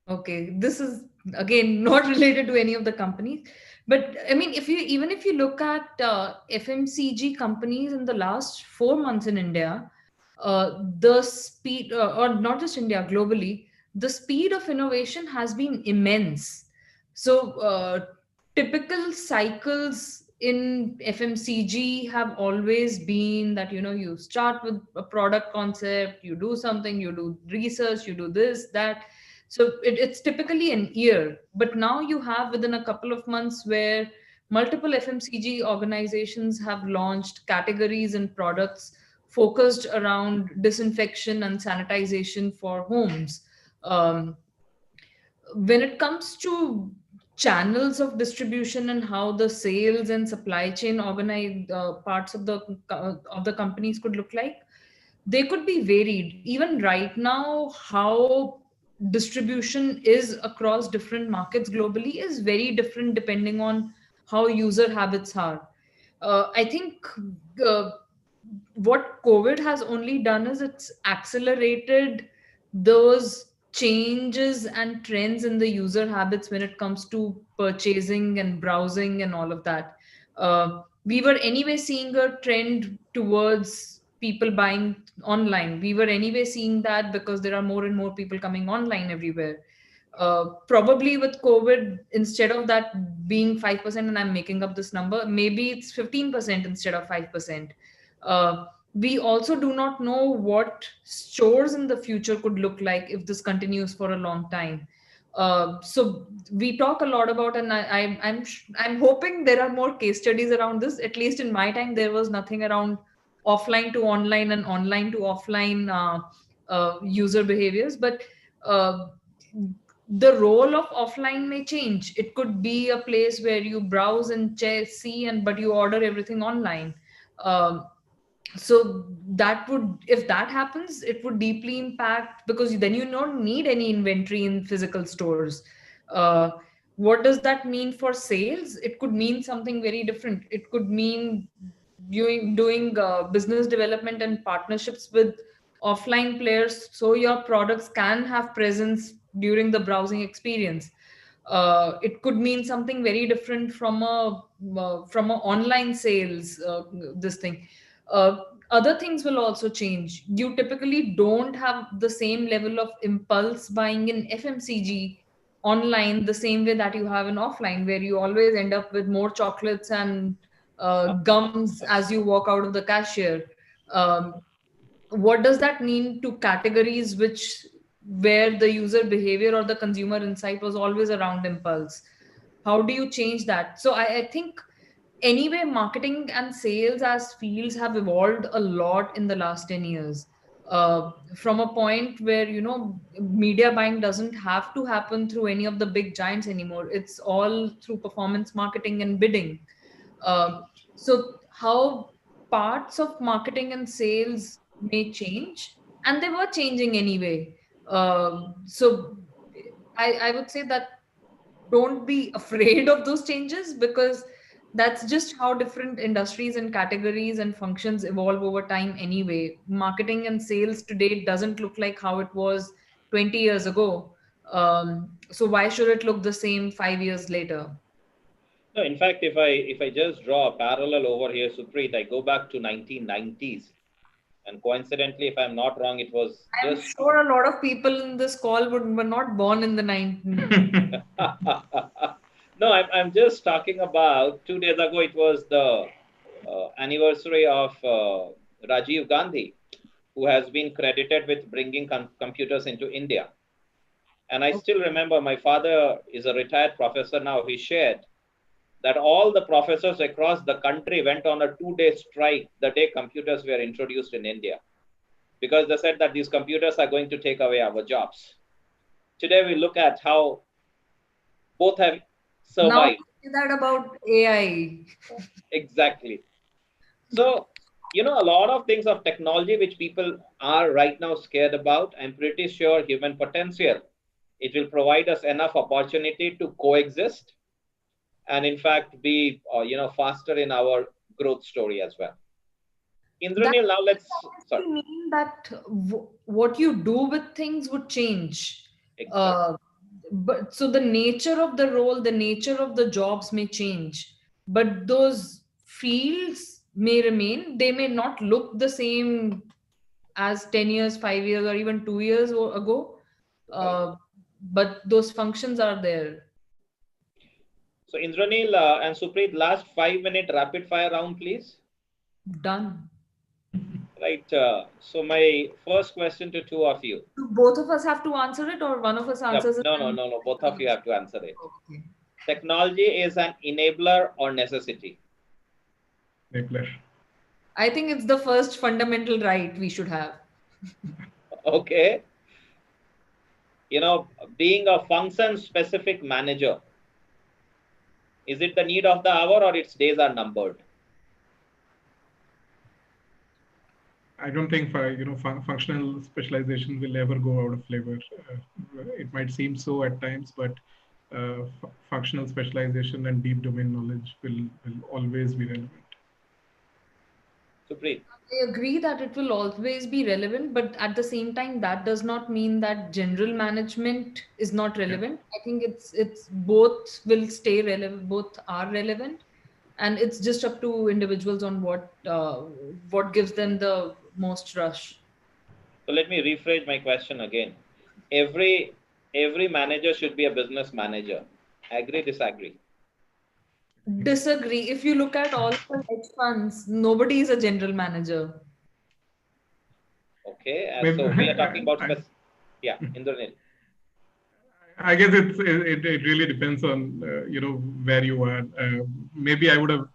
Speaker 3: Okay, this is again not related to any of the companies, but I mean, if you look at FMCG companies in the last 4 months in India, the speed, or not just India, globally, the speed of innovation has been immense. So typical cycles in FMCG have always been that, you start with a product concept, you do something, you do research, you do this, that. So it's typically an year, but now you have within a couple of months where multiple FMCG organizations have launched categories and products focused around disinfection and sanitization for homes. When it comes to channels of distribution and how the sales and supply chain organized parts of the companies could look like, they could be varied. Even right now, how distribution is across different markets globally is very different depending on how user habits are. I think uh, what COVID has only done is it's accelerated those changes and trends in the user habits when it comes to purchasing and browsing and all of that. We were anyway seeing a trend towards people buying online. We were anyway seeing that because there are more and more people coming online everywhere. Probably with COVID, instead of that being 5%, and I'm making up this number, maybe it's 15% instead of 5%. We also do not know what stores in the future could look like if this continues for a long time. So we talk a lot about, and I'm hoping there are more case studies around this. At least in my time, there was nothing around offline to online and online to offline user behaviors. But the role of offline may change. It could be a place where you browse and see, but you order everything online. So that would, if that happens, it would deeply impact, because then you don't need any inventory in physical stores. What does that mean for sales? It could mean something very different. It could mean doing business development and partnerships with offline players so your products can have presence during the browsing experience. It could mean something very different from a online sales, this thing. Other things will also change. You typically don't have the same level of impulse buying in FMCG online the same way that you have in offline, where you always end up with more chocolates and gums as you walk out of the cashier. What does that mean to categories where the user behavior or the consumer insight was always around impulse? How do you change that? So I think anyway, marketing and sales as fields have evolved a lot in the last 10 years. From a point where, media buying doesn't have to happen through any of the big giants anymore. It's all through performance marketing and bidding. So how parts of marketing and sales may change, and they were changing anyway. So I would say that don't be afraid of those changes, because that's just how different industries and categories and functions evolve over time anyway. Marketing and sales today doesn't look like how it was 20 years ago. So why should it look the same 5 years later?
Speaker 1: No, in fact, if I just draw a parallel over here, Supreet, I go back to 1990s, and coincidentally, if I'm not wrong, it was
Speaker 3: I'm
Speaker 1: just
Speaker 3: sure a lot of people in this call were not born in the 90s.
Speaker 1: no, I'm just talking about 2 days ago. It was the anniversary of Rajiv Gandhi, who has been credited with bringing computers into India. And I still remember my father is a retired professor now. He shared that all the professors across the country went on a 2-day strike the day computers were introduced in India, because they said that these computers are going to take away our jobs. Today, we look at how both have
Speaker 3: Now
Speaker 1: survived.
Speaker 3: say that about AI.
Speaker 1: Exactly. So, a lot of things of technology which people are right now scared about, I'm pretty sure human potential, it will provide us enough opportunity to coexist and in fact be, faster in our growth story as well.
Speaker 3: That
Speaker 1: Indranil, now let's, sorry,
Speaker 3: obviously mean that what you do with things would change.
Speaker 1: exactly.
Speaker 3: Uh, but so the nature of the role, the nature of the jobs may change, but those fields may remain. They may not look the same as 10 years, 5 years, or even 2 years ago.
Speaker 1: Right.
Speaker 3: But those functions are there.
Speaker 1: So Indranil and Supreet, last 5-minute rapid fire round, please.
Speaker 3: Done.
Speaker 1: Right. So my first question to two of you.
Speaker 3: Do both of us have to answer it, or one of us
Speaker 1: Yep.
Speaker 3: answers it?
Speaker 1: No, no, no, no. Both of you have to answer it.
Speaker 3: Okay.
Speaker 1: Technology is an enabler or necessity?
Speaker 2: Enabler.
Speaker 3: I think it's the first fundamental right we should have.
Speaker 1: Okay. Being a function specific manager, is it the need of the hour or its days are numbered?
Speaker 2: I don't think functional specialization will ever go out of flavor. It might seem so at times, but functional specialization and deep domain knowledge will always be relevant.
Speaker 1: Supreet.
Speaker 3: I agree that it will always be relevant, but at the same time, that does not mean that general management is not relevant. I think it's both will stay relevant, both are relevant, and it's just up to individuals on what gives them the most rush.
Speaker 1: So let me rephrase my question again. Every manager should be a business manager. Agree, disagree?
Speaker 3: Disagree. If you look at all the hedge funds, nobody is a general manager.
Speaker 1: Okay.
Speaker 2: Maybe,
Speaker 1: So we are talking about yeah,
Speaker 2: Hmm.
Speaker 1: Indranil.
Speaker 2: I guess it really depends on where you are. Maybe I would have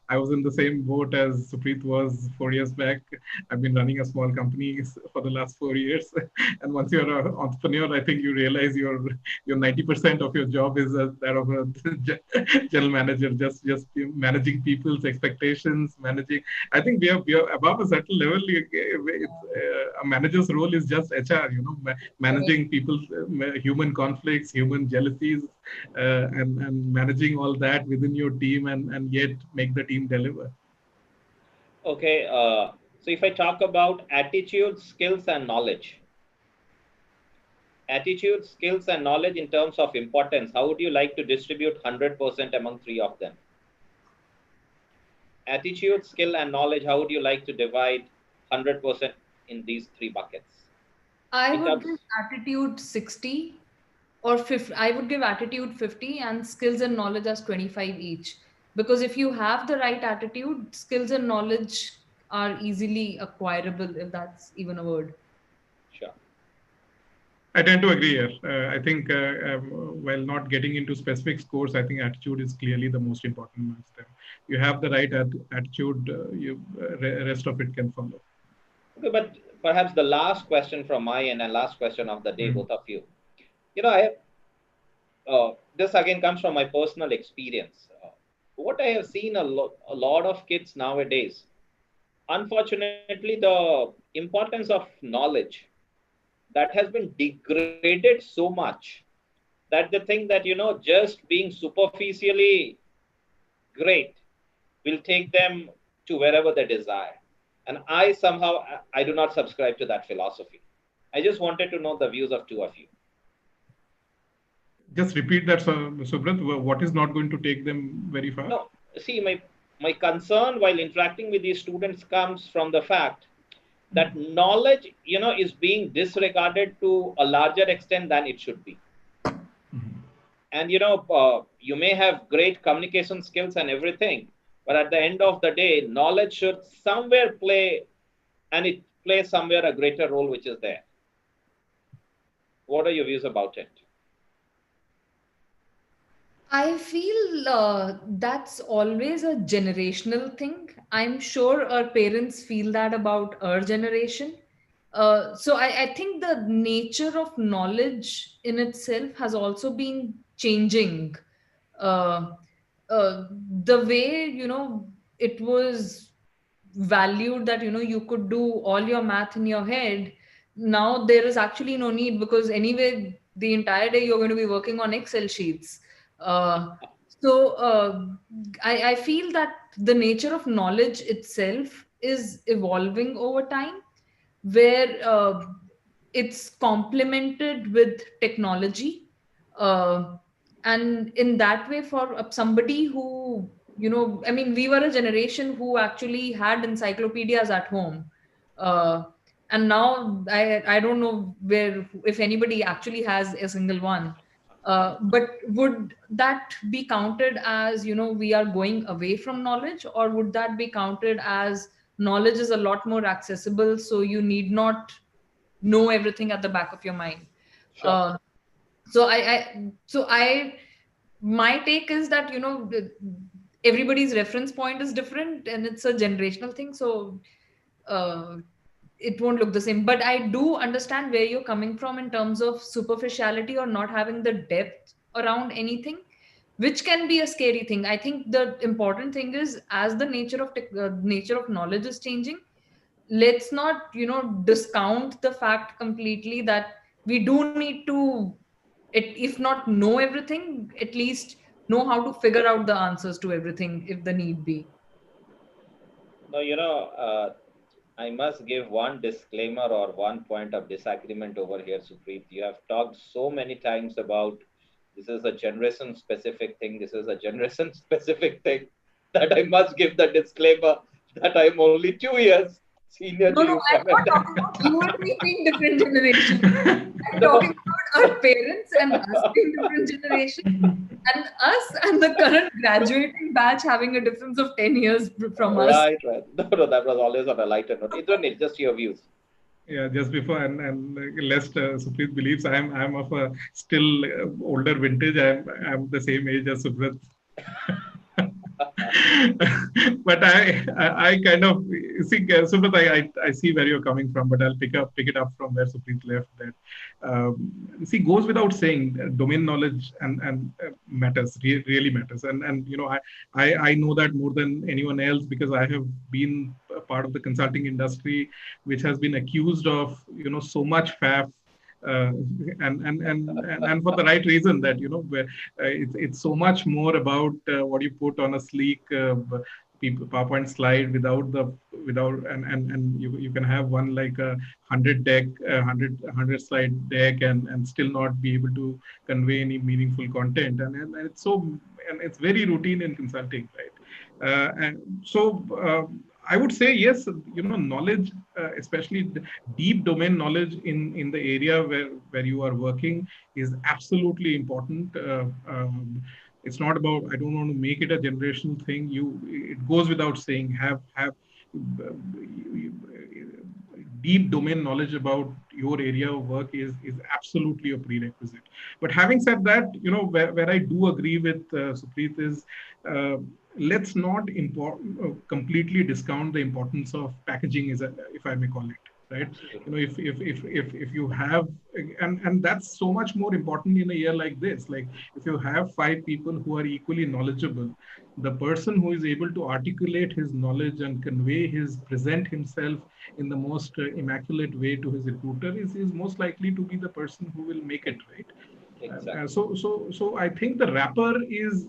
Speaker 2: I was in the same boat as Supreet was 4 years back. I've been running a small company for the last 4 years, and once you're an entrepreneur, I think you realize your 90% of your job is that of a general manager, just managing people's expectations, managing. I think we are above a certain level. A manager's role is just HR. Managing people's human conflicts, human jealousies, and managing all that within your team and yet make the team deliver.
Speaker 1: Okay. So if I talk about attitude, skills, and knowledge, attitude, skills, and knowledge in terms of importance, how would you like to distribute 100% among three of them? Attitude, skill, and knowledge, how would you like to divide 100% in these three buckets?
Speaker 3: I
Speaker 1: In
Speaker 3: would
Speaker 1: terms,
Speaker 3: give attitude 60 or 50. I would give attitude 50 and skills and knowledge as 25 each. Because if you have the right attitude, skills and knowledge are easily acquirable, if that's even a word.
Speaker 1: sure.
Speaker 2: I tend to agree here. I think while not getting into specific scores, I think attitude is clearly the most important amongst them. You have the right attitude, rest of it can follow.
Speaker 1: Okay, but perhaps the last question from my end and last question of the day,
Speaker 2: Mm.
Speaker 1: both of you. I have, this again comes from my personal experience. What I have seen a lot of kids nowadays, unfortunately, the importance of knowledge that has been degraded so much that they think that, just being superficially great will take them to wherever they desire. And I do not subscribe to that philosophy. I just wanted to know the views of two of you.
Speaker 2: Just repeat that, Subrat. What is not going to take them very far?
Speaker 1: No, see, my concern while interacting with these students comes from the fact that knowledge, is being disregarded to a larger extent than it should be. And, you may have great communication skills and everything, but at the end of the day, knowledge should somewhere play, and it plays somewhere a greater role, which is there. What are your views about it?
Speaker 3: I feel that's always a generational thing. I'm sure our parents feel that about our generation. So I think the nature of knowledge in itself has also been changing. Uh, the way, it was valued that, you could do all your math in your head. Now there is actually no need, because anyway, the entire day you're going to be working on Excel sheets. Uh, so I feel that the nature of knowledge itself is evolving over time, where it's complemented with technology. Uh, and in that way, for somebody who, I mean, we were a generation who actually had encyclopedias at home. And now I don't know where, if anybody actually has a single one. But would that be counted as, we are going away from knowledge, or would that be counted as knowledge is a lot more accessible, so you need not know everything at the back of your mind?
Speaker 1: Sure.
Speaker 3: So my take is that, everybody's reference point is different, and it's a generational thing. So uh, it won't look the same. But I do understand where you're coming from in terms of superficiality or not having the depth around anything, which can be a scary thing. I think the important thing is, as the nature of knowledge is changing, let's not, discount the fact completely that we do need to, if not know everything, at least know how to figure out the answers to everything if the need be.
Speaker 1: No, I must give one disclaimer or one point of disagreement over here, Supreet. You have talked so many times about this is a generation specific thing, this is a generation specific thing, that I must give the disclaimer that I'm only 2 years senior to you.
Speaker 3: I'm not talking about you and me being different generations. I'm talking about our parents and us being different generations, and us and the current graduating batch having a difference of 10 years from us.
Speaker 1: Right. No, that was always on a lighter note. Indranil, just your views.
Speaker 2: Yeah, just before, and lest Supreet believes I'm of a still older vintage. I'm the same age as Subrat. But I kind of see, Subrat, I see where you're coming from, but I'll pick it up from where Supreet left. That goes without saying, domain knowledge and matters, really matters, and I know that more than anyone else, because I have been a part of the consulting industry, which has been accused of so much faff. And for the right reason, that where it's so much more about what you put on a sleek PowerPoint slide without and you can have one like a 100 slide deck and still not be able to convey any meaningful content, and it's very routine in consulting, right? And so I would say yes, knowledge, especially deep domain knowledge in the area where you are working, is absolutely important. It's not about, I don't want to make it a generational thing. It goes without saying, have deep domain knowledge about your area of work is absolutely a prerequisite. But having said that, where I do agree with Supreet is, let's not completely discount the importance of packaging, if I may call it, right? If you have, and that's so much more important in a year like this. Like, if you have 5 people who are equally knowledgeable, the person who is able to articulate his knowledge and present himself in the most immaculate way to his recruiter is most likely to be the person who will make it, right?
Speaker 1: Exactly.
Speaker 2: So I think the wrapper is,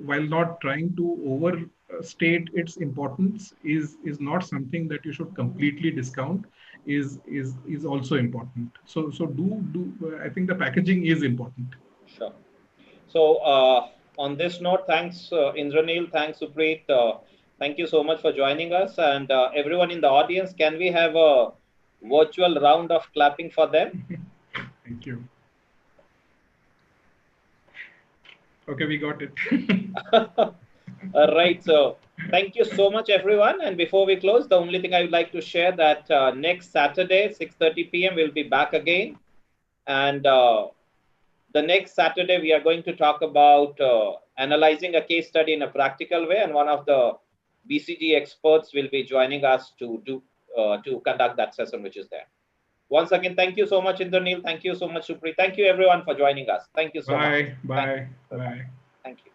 Speaker 2: while not trying to overstate its importance, is not something that you should completely discount. Is also important. So I think the packaging is important.
Speaker 1: Sure. So on this note, thanks Indranil, thanks Supreet. Thank you so much for joining us, and everyone in the audience. Can we have a virtual round of clapping for them?
Speaker 2: Thank you. Okay, we got it.
Speaker 1: All right. So thank you so much, everyone. And before we close, the only thing I would like to share that next Saturday, 6:30 p.m., we'll be back again. And the next Saturday, we are going to talk about analyzing a case study in a practical way. And one of the BCG experts will be joining us to conduct that session, which is there. Once again, thank you so much, Indranil. Thank you so much, Supreet. Thank you, everyone, for joining us. Thank you so much.
Speaker 2: Bye.
Speaker 1: Thank you.
Speaker 2: Bye.
Speaker 1: Thank you.